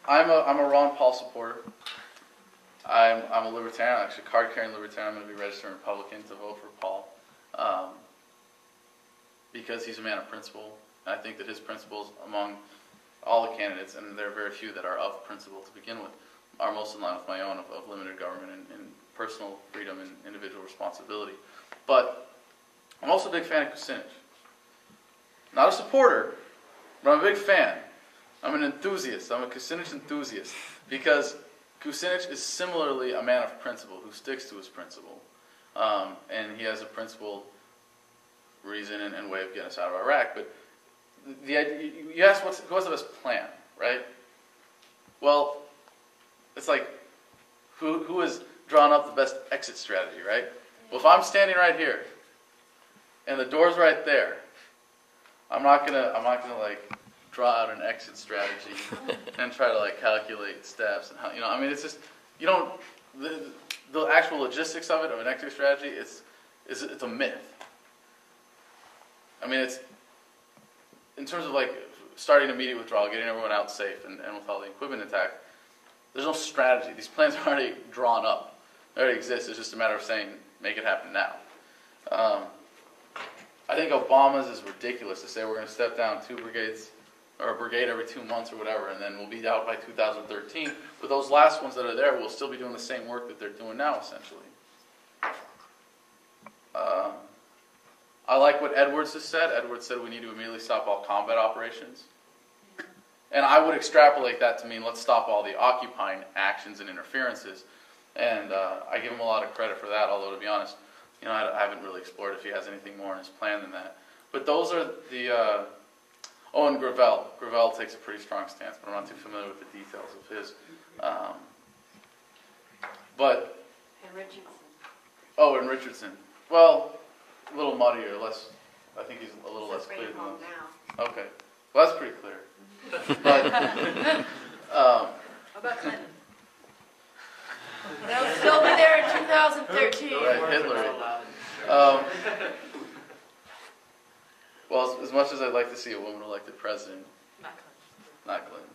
I'm a Ron Paul supporter. I'm a libertarian, actually a card-carrying libertarian. I'm going to be registered Republican to vote for Paul because he's a man of principle. And I think that his principles among all the candidates, and there are very few that are of principle to begin with, are most in line with my own of limited government and personal freedom and individual responsibility. But I'm also a big fan of Kucinich. Not a supporter, but I'm a big fan. I'm an enthusiast. I'm a Kucinich enthusiast because Kucinich is similarly a man of principle who sticks to his principle. And he has a principled reason and way of getting us out of Iraq. But the idea, you ask who has the best plan, right? Well, it's like who has drawn up the best exit strategy, right? Well, if I'm standing right here and the door's right there, I'm not gonna like draw out an exit strategy and try to like calculate steps and how, I mean, it's just the actual logistics of it, of an exit strategy, it's a myth. I mean, it's in terms of like starting immediate withdrawal, getting everyone out safe and with all the equipment intact. There's no strategy. These plans are already drawn up. They already exist. It's just a matter of saying, make it happen now. I think Obama's is ridiculous to say we're going to step down 2 brigades or a brigade every 2 months or whatever, and then we'll be out by 2013. But those last ones that are there will still be doing the same work that they're doing now, essentially. I like what Edwards has said. Edwards said we need to immediately stop all combat operations. And I would extrapolate that to mean let's stop all the occupying actions and interferences. And I give him a lot of credit for that, although to be honest, I haven't really explored if he has anything more in his plan than that. But those are the... and Gravel. Gravel takes a pretty strong stance, but I'm not too familiar with the details of his. And Richardson. Oh, and Richardson. Well, a little muddier, less... I think he's a little less clear than that. Okay. Well, that's pretty clear. But, how about Clinton? They'll still be there in 2013. Right, Hitler. Well, as much as I'd like to see a woman elected president, not Clinton.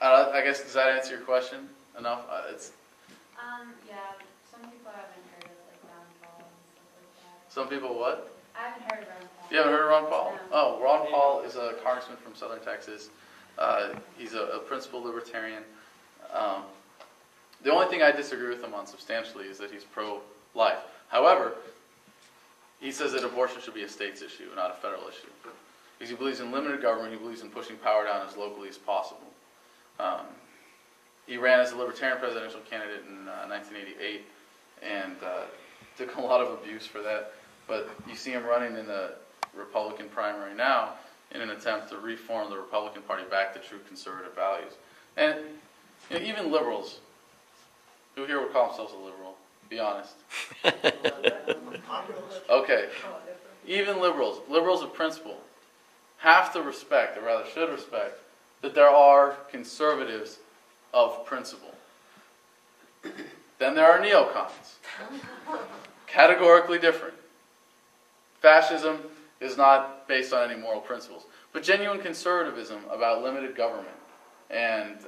I guess, does that answer your question enough? Yeah, some people haven't heard of like Ron Paul and stuff like that. Some people what? I haven't heard of Ron Paul. You haven't heard of Ron Paul? No. Oh, Ron Paul is a congressman from southern Texas. He's a principled libertarian. The only thing I disagree with him on substantially is that he's pro-life. However, he says that abortion should be a state's issue, not a federal issue. Because he believes in limited government, he believes in pushing power down as locally as possible. He ran as a libertarian presidential candidate in 1988 and took a lot of abuse for that. But you see him running in the Republican primary now in an attempt to reform the Republican Party back to true conservative values. And even liberals, who here would call themselves a liberal? Be honest. Okay. Even liberals of principle, have to respect, or rather should respect, that there are conservatives of principle. Then there are neocons. Categorically different. Fascism is not based on any moral principles. But genuine conservatism about limited government and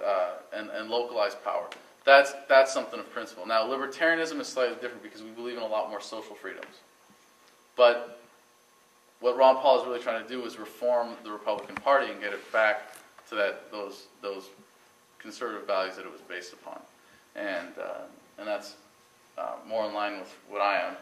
localized power, that's something of principle. Now, libertarianism is slightly different because we believe in a lot more social freedoms. But what Ron Paul is really trying to do is reform the Republican Party and get it back to those conservative values that it was based upon. And that's more in line with what I am.